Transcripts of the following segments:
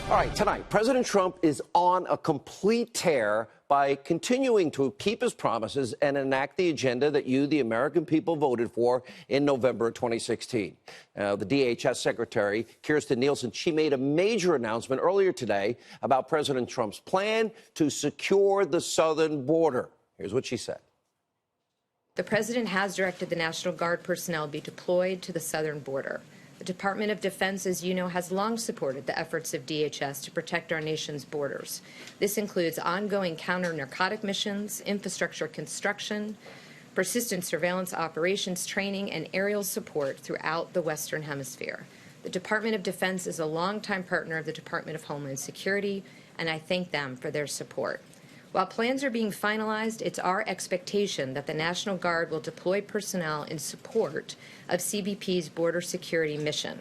All right, tonight, President Trump is on a complete tear by continuing to keep his promises and enact the agenda that you, the American people, voted for in November 2016. The DHS Secretary, Kirstjen Nielsen, she made a major announcement earlier today about President Trump's plan to secure the southern border. Here's what she said. The president has directed the National Guard personnel be deployed to the southern border. The Department of Defense, as you know, has long supported the efforts of DHS to protect our nation's borders. This includes ongoing counter-narcotic missions, infrastructure construction, persistent surveillance operations training, and aerial support throughout the Western Hemisphere. The Department of Defense is a longtime partner of the Department of Homeland Security, and I thank them for their support. While plans are being finalized, it's our expectation that the National Guard will deploy personnel in support of CBP's border security mission.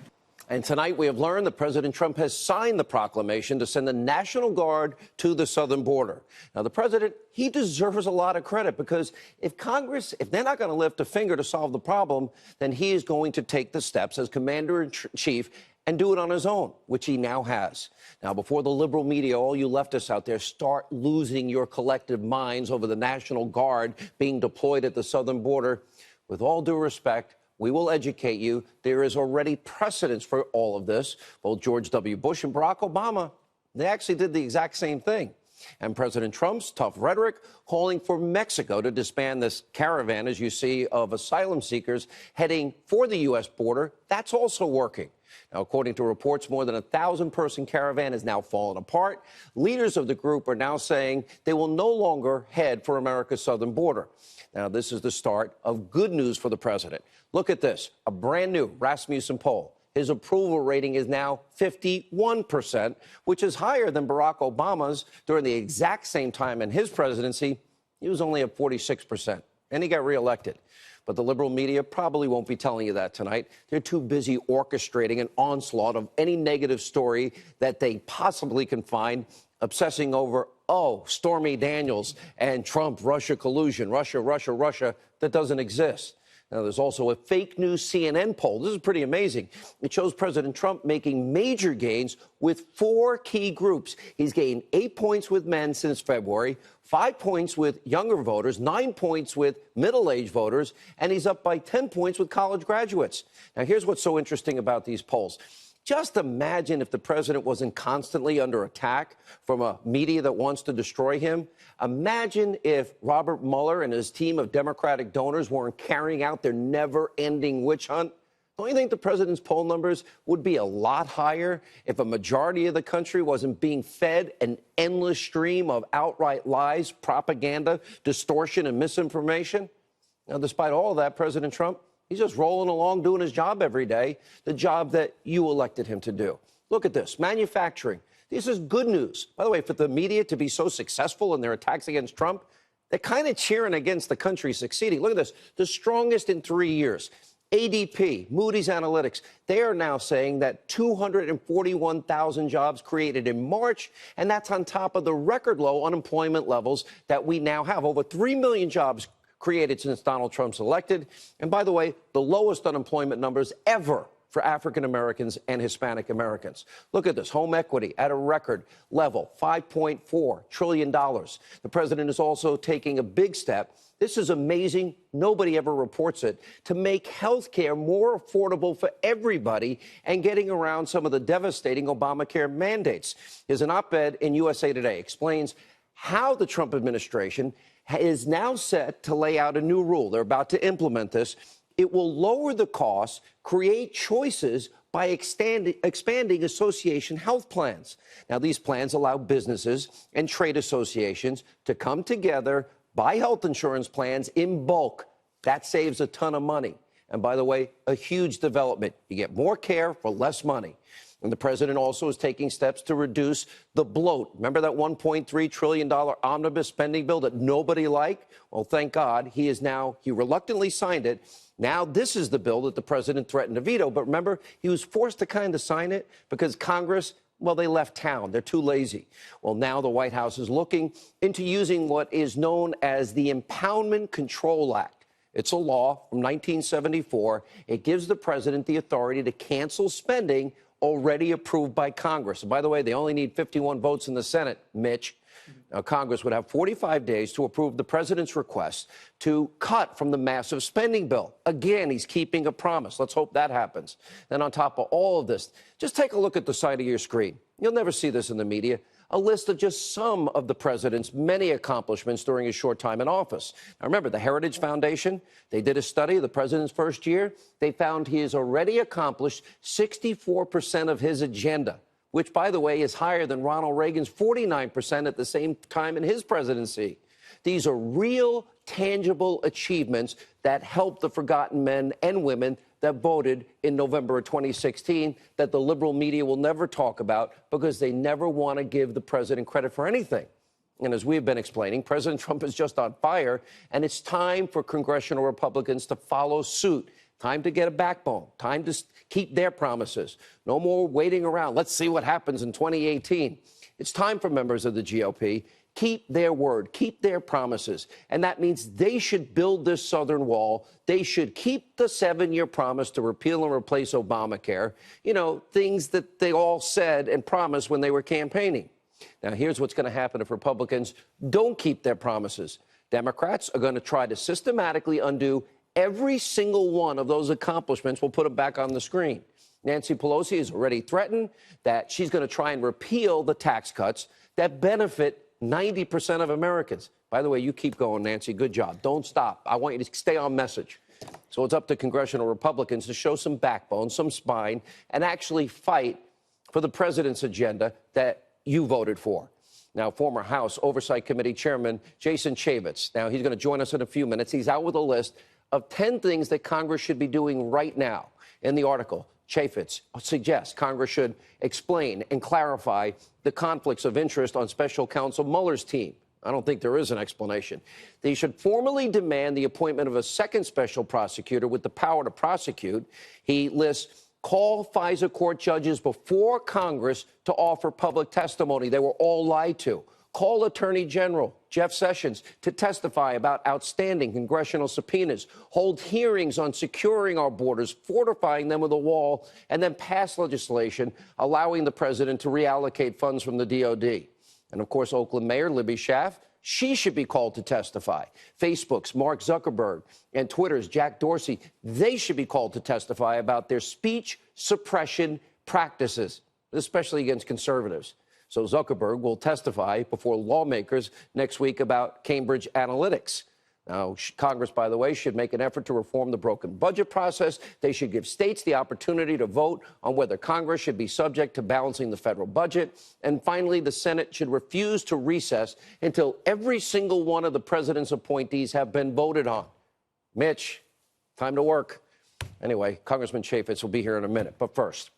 And tonight we have learned that President Trump has signed the proclamation to send the National Guard to the southern border. Now, the president, he deserves a lot of credit because if they're not going to lift a finger to solve the problem, then he is going to take the steps as commander-in-chief and do it on his own, which he now has. Now, before the liberal media, all you leftists out there, start losing your collective minds over the National Guard being deployed at the southern border, with all due respect, we will educate you. There is already precedence for all of this. Both George W. Bush and Barack Obama, they actually did the exact same thing. And President Trump's tough rhetoric calling for Mexico to disband this caravan, as you see, of asylum seekers heading for the U.S. border, that's also working. Now, according to reports, more than 1,000-person caravan has now fallen apart. Leaders of the group are now saying they will no longer head for America's southern border. Now, this is the start of good news for the president. Look at this, a brand new Rasmussen poll. His approval rating is now 51%, which is higher than Barack Obama's during the exact same time in his presidency. He was only at 46%, and he got reelected. But the liberal media probably won't be telling you that tonight. They're too busy orchestrating an onslaught of any negative story that they possibly can find, obsessing over, oh, Stormy Daniels and Trump-Russia collusion, Russia, that doesn't exist. Now, there's also a fake news CNN poll. This is pretty amazing. It shows President Trump making major gains with 4 key groups. He's gained 8 points with men since February, 5 points with younger voters, 9 points with middle-aged voters, and he's up by 10 points with college graduates. Now, here's what's so interesting about these polls. Just imagine if the president wasn't constantly under attack from a media that wants to destroy him. Imagine if Robert Mueller and his team of Democratic donors weren't carrying out their never-ending witch hunt. Don't you think the president's poll numbers would be a lot higher if a majority of the country wasn't being fed an endless stream of outright lies, propaganda, distortion, and misinformation? Now, despite all of that, President Trump, he's just rolling along doing his job every day, the job that you elected him to do. Look at this, manufacturing. This is good news. By the way, for the media to be so successful in their attacks against Trump, they're kind of cheering against the country succeeding. Look at this, the strongest in 3 years. ADP, Moody's Analytics, they are now saying that 241,000 jobs created in March, and that's on top of the record low unemployment levels that we now have. Over 3 million jobs created since Donald Trump's elected. And by the way, the lowest unemployment numbers ever for African Americans and Hispanic Americans. Look at this, home equity at a record level, $5.4 trillion. The president is also taking a big step. This is amazing. Nobody ever reports it, to make health care more affordable for everybody and getting around some of the devastating Obamacare mandates. Here's an op-ed in USA Today explains how the Trump administration is now set to lay out a new rule. They're about to implement this. It will lower the costs, create choices by expanding association health plans. Now, these plans allow businesses and trade associations to come together, buy health insurance plans in bulk. That saves a ton of money. And by the way, a huge development. You get more care for less money. And the president also is taking steps to reduce the bloat. Remember that $1.3 trillion omnibus spending bill that nobody liked? Well, thank God he reluctantly signed it. Now this is the bill that the president threatened to veto. But remember, he was forced to kind of sign it because Congress, well, they left town. They're too lazy. Well, now the White House is looking into using what is known as the Impoundment Control Act. It's a law from 1974. It gives the president the authority to cancel spending already approved by Congress. And by the way, they only need 51 votes in the Senate, Mitch. Now, Congress would have 45 days to approve the president's request to cut from the massive spending bill. Again, he's keeping a promise. Let's hope that happens. Then on top of all of this, just take a look at the side of your screen. You'll never see this in the media. A list of just some of the president's many accomplishments during his short time in office. Now, remember, the Heritage Foundation, they did a study of the president's first year. They found he has already accomplished 64% of his agenda, which, by the way, is higher than Ronald Reagan's 49% at the same time in his presidency. These are real, tangible achievements that help the forgotten men and women that voted in November of 2016 that the liberal media will never talk about because they never want to give the president credit for anything. And as we've been explaining, President Trump is just on fire, and it's time for congressional Republicans to follow suit. Time to get a backbone. Time to keep their promises. No more waiting around. Let's see what happens in 2018. It's time for members of the GOP keep their word, keep their promises. And that means they should build this southern wall. They should keep the 7-year promise to repeal and replace Obamacare. You know, things that they all said and promised when they were campaigning. Now, here's what's going to happen if Republicans don't keep their promises. Democrats are going to try to systematically undo every single one of those accomplishments. We'll put them back on the screen. Nancy Pelosi has already threatened that she's going to try and repeal the tax cuts that benefit 90% of Americans. By the way, you keep going, Nancy. Good job. Don't stop. I want you to stay on message. So it's up to congressional Republicans to show some backbone, some spine, and actually fight for the president's agenda that you voted for. Now, former House Oversight Committee Chairman Jason Chaffetz. Now, he's going to join us in a few minutes. He's out with a list of 10 things that Congress should be doing right now. In the article, Chaffetz suggests Congress should explain and clarify the conflicts of interest on Special Counsel Mueller's team. I don't think there is an explanation. They should formally demand the appointment of a second special prosecutor with the power to prosecute. He lists call FISA court judges before Congress to offer public testimony. They were all lied to. Call Attorney General Jeff Sessions to testify about outstanding congressional subpoenas, hold hearings on securing our borders, fortifying them with a wall, and then pass legislation allowing the president to reallocate funds from the DOD. And, of course, Oakland Mayor Libby Schaaf, she should be called to testify. Facebook's Mark Zuckerberg and Twitter's Jack Dorsey, they should be called to testify about their speech suppression practices, especially against conservatives. So Zuckerberg will testify before lawmakers next week about Cambridge Analytics. Now, Congress, by the way, should make an effort to reform the broken budget process. They should give states the opportunity to vote on whether Congress should be subject to balancing the federal budget. And finally, the Senate should refuse to recess until every single one of the president's appointees have been voted on. Mitch, time to work. Anyway, Congressman Chaffetz will be here in a minute. But first,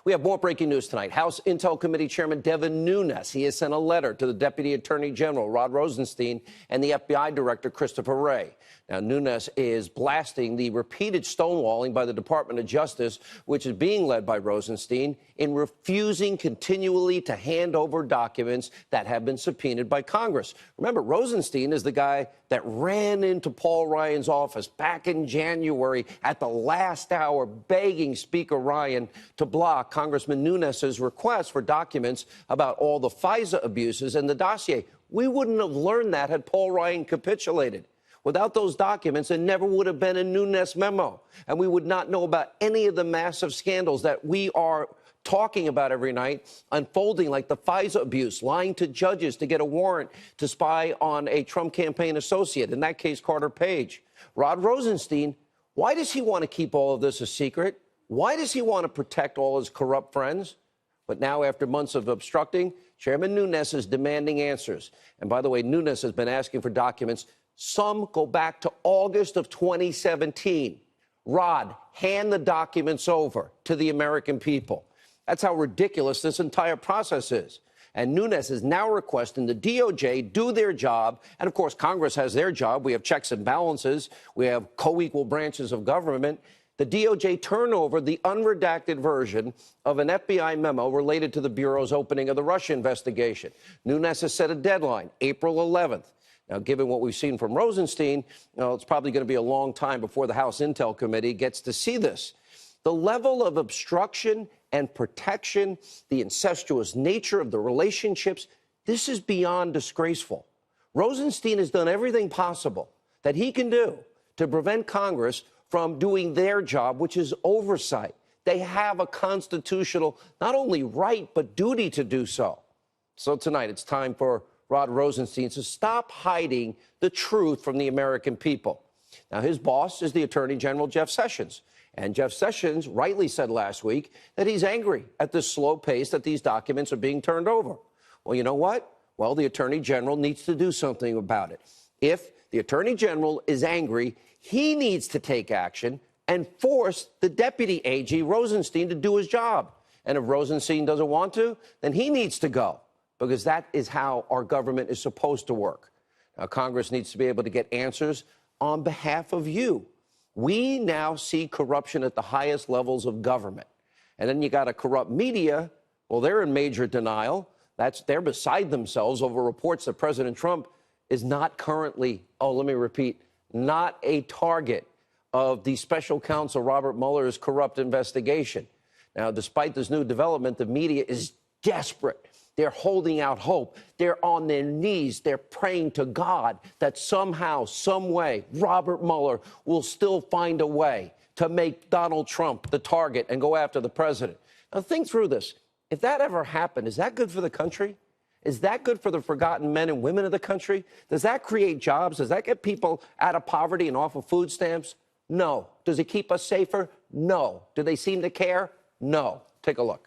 we have more breaking news tonight. House Intel Committee Chairman Devin Nunes, he has sent a letter to the Deputy Attorney General Rod Rosenstein and the FBI Director Christopher Wray. Now, Nunes is blasting the repeated stonewalling by the Department of Justice, which is being led by Rosenstein, in refusing continually to hand over documents that have been subpoenaed by Congress. Remember, Rosenstein is the guy that ran into Paul Ryan's office back in January at the last hour, begging Speaker Ryan to block Congressman Nunes's request for documents about all the FISA abuses in the dossier. We wouldn't have learned that had Paul Ryan capitulated. Without those documents, there never would have been a Nunes memo, and we would not know about any of the massive scandals that we are talking about every night unfolding, like the FISA abuse, lying to judges to get a warrant to spy on a Trump campaign associate, in that case, Carter Page. Rod Rosenstein, why does he want to keep all of this a secret? Why does he want to protect all his corrupt friends? But now, after months of obstructing, Chairman Nunes is demanding answers. And by the way, Nunes has been asking for documents. Some go back to August of 2017. Rod, hand the documents over to the American people. That's how ridiculous this entire process is. And Nunes is now requesting the DOJ do their job. And, of course, Congress has their job. We have checks and balances. We have co-equal branches of government. The DOJ turn over the unredacted version of an FBI memo related to the Bureau's opening of the Russia investigation. Nunes has set a deadline, April 11th. Now, given what we've seen from Rosenstein, it's probably going to be a long time before the House Intel Committee gets to see this. The level of obstruction and protection, the incestuous nature of the relationships, this is beyond disgraceful. Rosenstein has done everything possible that he can do to prevent Congress from doing their job, which is oversight. They have a constitutional, not only right, but duty to do so. So tonight, it's time for Rod Rosenstein to stop hiding the truth from the American people. Now, his boss is the Attorney General, Jeff Sessions. And Jeff Sessions rightly said last week that he's angry at the slow pace that these documents are being turned over. Well, you know what? Well, the Attorney General needs to do something about it. If the Attorney General is angry, he needs to take action and force the Deputy AG, Rosenstein, to do his job. And if Rosenstein doesn't want to, then he needs to go, because that is how our government is supposed to work. Now, Congress needs to be able to get answers on behalf of you. We now see corruption at the highest levels of government. And then you got a corrupt media. Well, they're in major denial. They're beside themselves over reports that President Trump is not currently, let me repeat, not a target of the special counsel Robert Mueller's corrupt investigation. Now, despite this new development, the media is desperate. They're holding out hope. They're on their knees. They're praying to God that somehow, some way, Robert Mueller will still find a way to make Donald Trump the target and go after the president. Now, think through this. If that ever happened, is that good for the country? Is that good for the forgotten men and women of the country? Does that create jobs? Does that get people out of poverty and off of food stamps? No. Does it keep us safer? No. Do they seem to care? No. Take a look.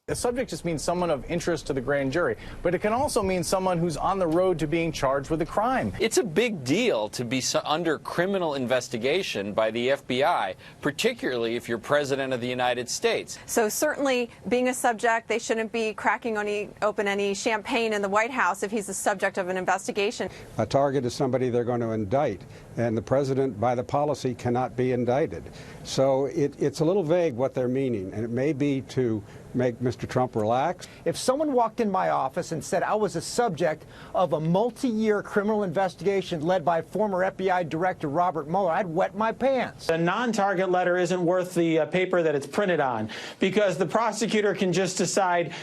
A subject just means someone of interest to the grand jury, but it can also mean someone who's on the road to being charged with a crime. It's a big deal to be under criminal investigation by the FBI, particularly if you're president of the United States. So certainly being a subject, they shouldn't be cracking open any champagne in the White House if he's the subject of an investigation. A target is somebody they're going to indict, and the president, by the policy, cannot be indicted. So it's a little vague what they're meaning, and it may be to make Mr. Trump relax. If someone walked in my office and said I was a subject of a multi-year criminal investigation led by former FBI Director Robert Mueller, I'd wet my pants. A non-target letter isn't worth the paper that it's printed on, because the prosecutor can just decide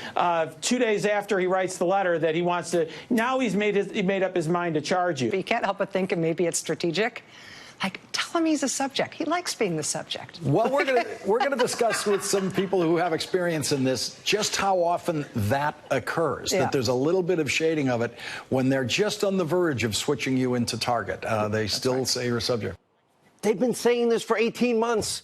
2 days after he writes the letter that he wants to. Now he made up his mind to charge you. But you can't help but think maybe it's strategic. Like, tell him he's a subject. He likes being the subject. Well, we're gonna discuss with some people who have experience in this just how often that occurs. Yeah. That there's a little bit of shading of it when they're just on the verge of switching you into target. They still say you're a subject. They've been saying this for 18 months.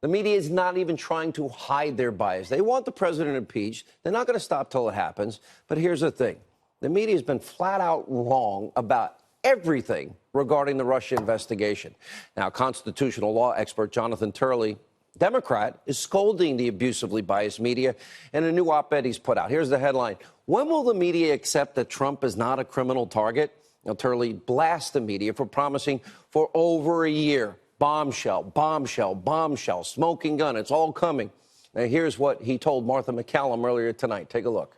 The media is not even trying to hide their bias. They want the president impeached. They're not going to stop till it happens. But here's the thing. The media has been flat out wrong about everything regarding the Russia investigation. Now, constitutional law expert Jonathan Turley, Democrat, is scolding the abusively biased media in a new op-ed he's put out. Here's the headline. When will the media accept that Trump is not a criminal target? Now, Turley blasts the media for promising for over a year. Bombshell, bombshell, bombshell, smoking gun. It's all coming. Now, here's what he told Martha McCallum earlier tonight. Take a look.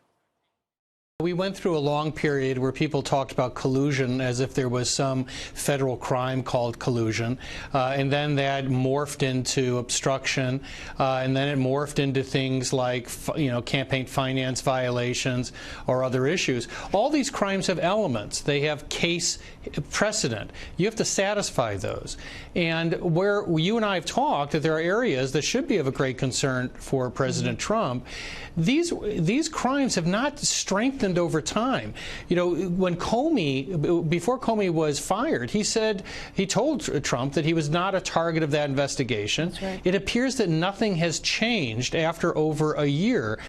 We went through a long period where people talked about collusion as if there was some federal crime called collusion, and then that morphed into obstruction, and then it morphed into things like, campaign finance violations or other issues. All these crimes have elements. They have case precedent. You have to satisfy those. And where you and I have talked that there are areas that should be of a great concern for President Trump, these crimes have not strengthened over time. When before Comey was fired, he told Trump that he was not a target of that investigation. That's right. It appears that nothing has changed after over a year.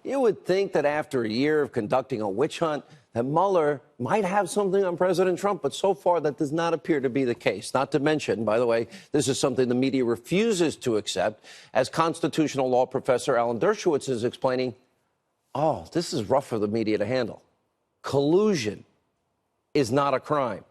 You would think that after a year of conducting a witch hunt, that Mueller might have something on President Trump, but so far that does not appear to be the case. Not to mention, by the way, this is something the media refuses to accept, as constitutional law professor Alan Dershowitz is explaining. Oh, this is rough for the media to handle. Collusion is not a crime.